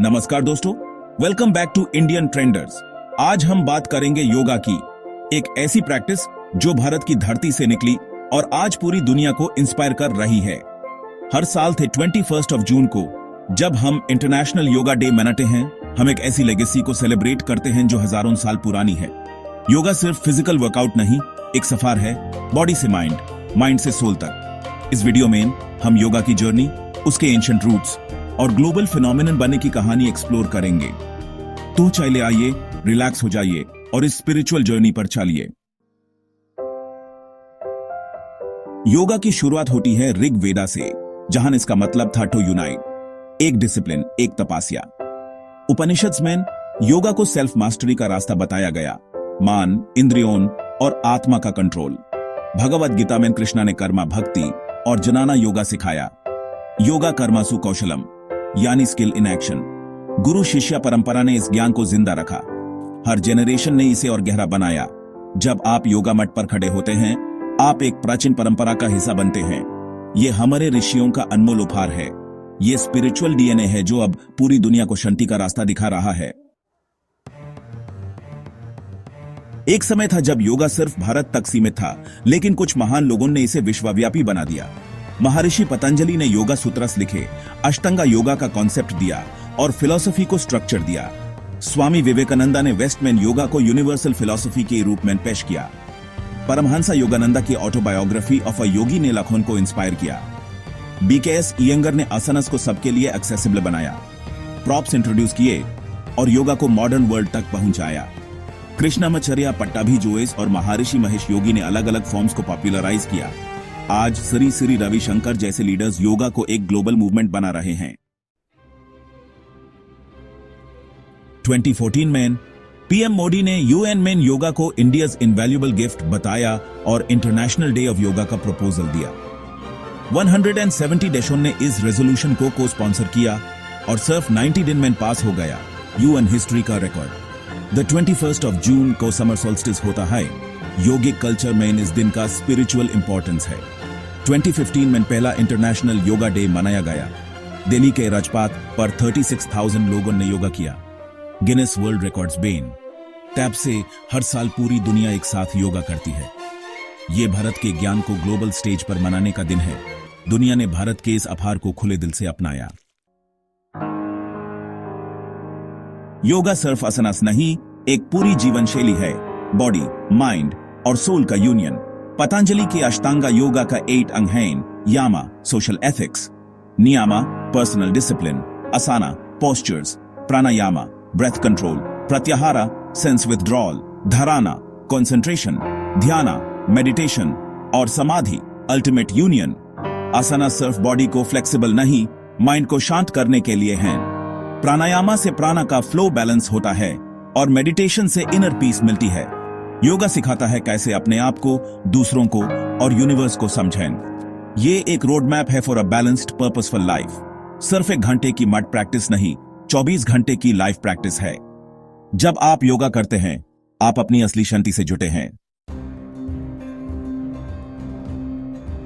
नमस्कार दोस्तों, welcome back to Indian ट्रेंडर्स। आज हम बात करेंगे योगा की, एक ऐसी प्रैक्टिस जो भारत की धरती से निकली और आज पूरी दुनिया को इंस्पायर कर रही है। हर साल थे 21 जून को जब हम इंटरनेशनल योगा डे मनाते हैं, हम एक ऐसी लेगेसी को सेलिब्रेट करते हैं जो हजारों साल पुरानी है। योगा सिर्फ फिजिकल वर्कआउट नहीं, एक सफर है बॉडी से माइंड, माइंड से सोल तक। इस वीडियो में हम योगा की जर्नी, उसके एंशिएंट रूट्स और ग्लोबल फिनोमिनन बनने की कहानी एक्सप्लोर करेंगे। तो चले आइए, रिलैक्स हो जाइए और इस स्पिरिचुअल जर्नी पर चलिए। योगा की शुरुआत होती है ऋग वेदा से, जहां इसका मतलब था टू यूनाइट, एक डिसिप्लिन, एक तपस्या। उपनिषद्स में योगा को सेल्फ मास्टरी का रास्ता बताया गया, मान, इंद्रियों और आत्मा का कंट्रोल। भगवद गीता में कृष्णा ने कर्मा भक्ति और जनाना योगा सिखाया। योगा कर्मासु कौशलम, यानी स्किल इन एक्शन। गुरु शिष्य परंपरा ने इस ज्ञान को जिंदा रखा। हर जेनरेशन ने इसे और गहरा बनाया। जब आप योगा मठ पर खड़े होते हैं, आप एक प्राचीन परंपरा का हिस्सा बनते हैं। ये हमारे ऋषियों का अनमोल उपहार है। ये स्पिरिचुअल डीएनए है जो अब पूरी दुनिया को शांति का रास्ता दिखा रहा है। एक समय था जब योगा सिर्फ भारत तक सीमित था, लेकिन कुछ महान लोगों ने इसे विश्वव्यापी बना दिया। महर्षि पतंजलि ने योगा सूत्रस लिखे, अष्टांग योगा का कॉन्सेप्ट दिया और फिलॉसफी को स्ट्रक्चर दिया। स्वामी विवेकानंदा ने वेस्ट में योगा को यूनिवर्सल फिलॉसफी के रूप में पेश किया। परमहंस योगानंदा की ऑटोबायोग्राफी ऑफ अ योगी ने लाखों को इंस्पायर किया। बीकेएस इयंगर ने आसनस को सबके लिए एक्सेसिबल बनाया, प्रॉप्स इंट्रोड्यूस किए और योगा को मॉडर्न वर्ल्ड तक पहुंचाया। कृष्णामाचार्य, पट्टाभी जोइस और महर्षि महेश योगी ने अलग अलग फॉर्म्स को पॉपुलराइज किया। आज श्री रविशंकर जैसे लीडर्स योगा को एक ग्लोबल मूवमेंट बना रहे हैं। 2014 में पीएम मोदी ने यूएन में योगा को इंडियाज इनवैल्यूएबल गिफ्ट बताया और इंटरनेशनल डे ऑफ योगा का प्रपोजल दिया। 170 देशों ने इस रेजोल्यूशन को स्पॉन्सर किया और सिर्फ 90 दिन में पास हो गया, यूएन हिस्ट्री का रिकॉर्ड। द 21 जून को समर सोल्स्टिस होता है। योगिक कल्चर में इस दिन का स्पिरिचुअल इंपॉर्टेंस है। 2015 में पहला इंटरनेशनल योगा डे मनाया गया। दिल्ली के राजपाथ पर 36,000 लोगों ने योगा किया। Guinness world records Ben. तब से हर साल पूरी दुनिया एक साथ योगा करती है। ये भारत के ज्ञान को ग्लोबल स्टेज पर मनाने का दिन है। दुनिया ने भारत के इस आभार को खुले दिल से अपनाया। योगा सिर्फ आसनास नहीं, एक पूरी जीवन शैली है, बॉडी, माइंड और सोल का यूनियन। पतंजलि के अष्टांग योगा का 8 अंग हैं, yama social ethics, niyama personal discipline, asana postures, pranayama breath control, pratyahara sense withdrawal, dharana concentration, dhyana meditation और समाधि अल्टीमेट यूनियन। आसना सिर्फ बॉडी को फ्लेक्सिबल नहीं, माइंड को शांत करने के लिए हैं। प्राणायामा से प्राणा का फ्लो बैलेंस होता है और मेडिटेशन से इनर पीस मिलती है। योगा सिखाता है कैसे अपने आप को, दूसरों को और यूनिवर्स को समझें। ये एक रोड मैप है for a balanced purposeful life. सिर्फ 1 घंटे की मड प्रैक्टिस नहीं, 24 घंटे की लाइफ प्रैक्टिस है। जब आप योगा करते हैं, आप अपनी असली शांति से जुटे हैं।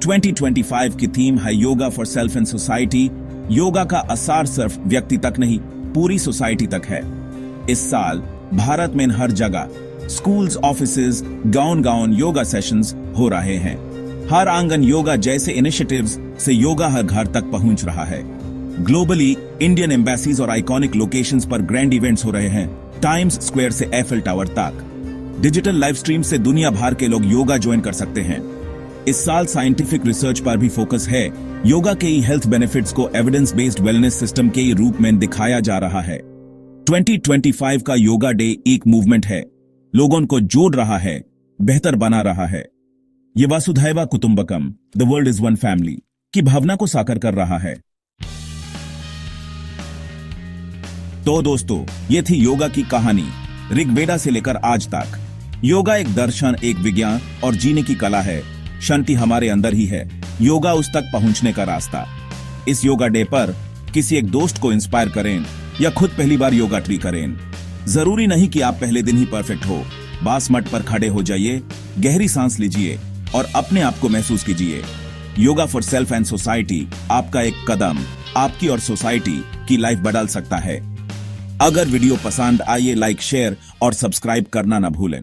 2025 की थीम है yoga for self and society. Yoga का असर सिर्फ व्यक्ति तक नहीं, पूरी सोसाइटी तक है। इस साल भारत में हर जगह स्कूल्स, ऑफिसेज, गांव योगा सेशंस हो रहे हैं। हर आंगन योगा जैसे इनिशिएटिव्स से योगा हर घर तक पहुंच रहा है। ग्लोबली इंडियन एम्बेसीज और आइकॉनिक लोकेशंस पर ग्रैंड इवेंट्स हो रहे हैं, टाइम्स स्क्वायर से एफिल टावर तक। डिजिटल लाइव स्ट्रीम से दुनिया भर के लोग योगा ज्वाइन कर सकते हैं। इस साल साइंटिफिक रिसर्च पर भी फोकस है। योगा के हेल्थ बेनिफिट्स को एविडेंस बेस्ड वेलनेस सिस्टम के रूप में दिखाया जा रहा है। 2025 का योगा डे एक मूवमेंट है, लोगों को जोड़ रहा है, बेहतर बना रहा है। ये वसुधैव कुटुंबकम, the world is one family की भावना को साकार कर रहा है। तो दोस्तों, ये थी योगा की कहानी, ऋग्वेदा से लेकर आज तक। योगा एक दर्शन, एक विज्ञान और जीने की कला है। शांति हमारे अंदर ही है, योगा उस तक पहुंचने का रास्ता। इस योगा डे पर किसी एक दोस्त को इंस्पायर करें या खुद पहली बार योगा ट्री करें। जरूरी नहीं कि आप पहले दिन ही परफेक्ट हो। बास मट पर खड़े हो जाइए, गहरी सांस लीजिए और अपने आप को महसूस कीजिए। Yoga for self and society आपका एक कदम आपकी और सोसाइटी की लाइफ बदल सकता है। अगर वीडियो पसंद आए लाइक शेयर और सब्सक्राइब करना ना भूलें।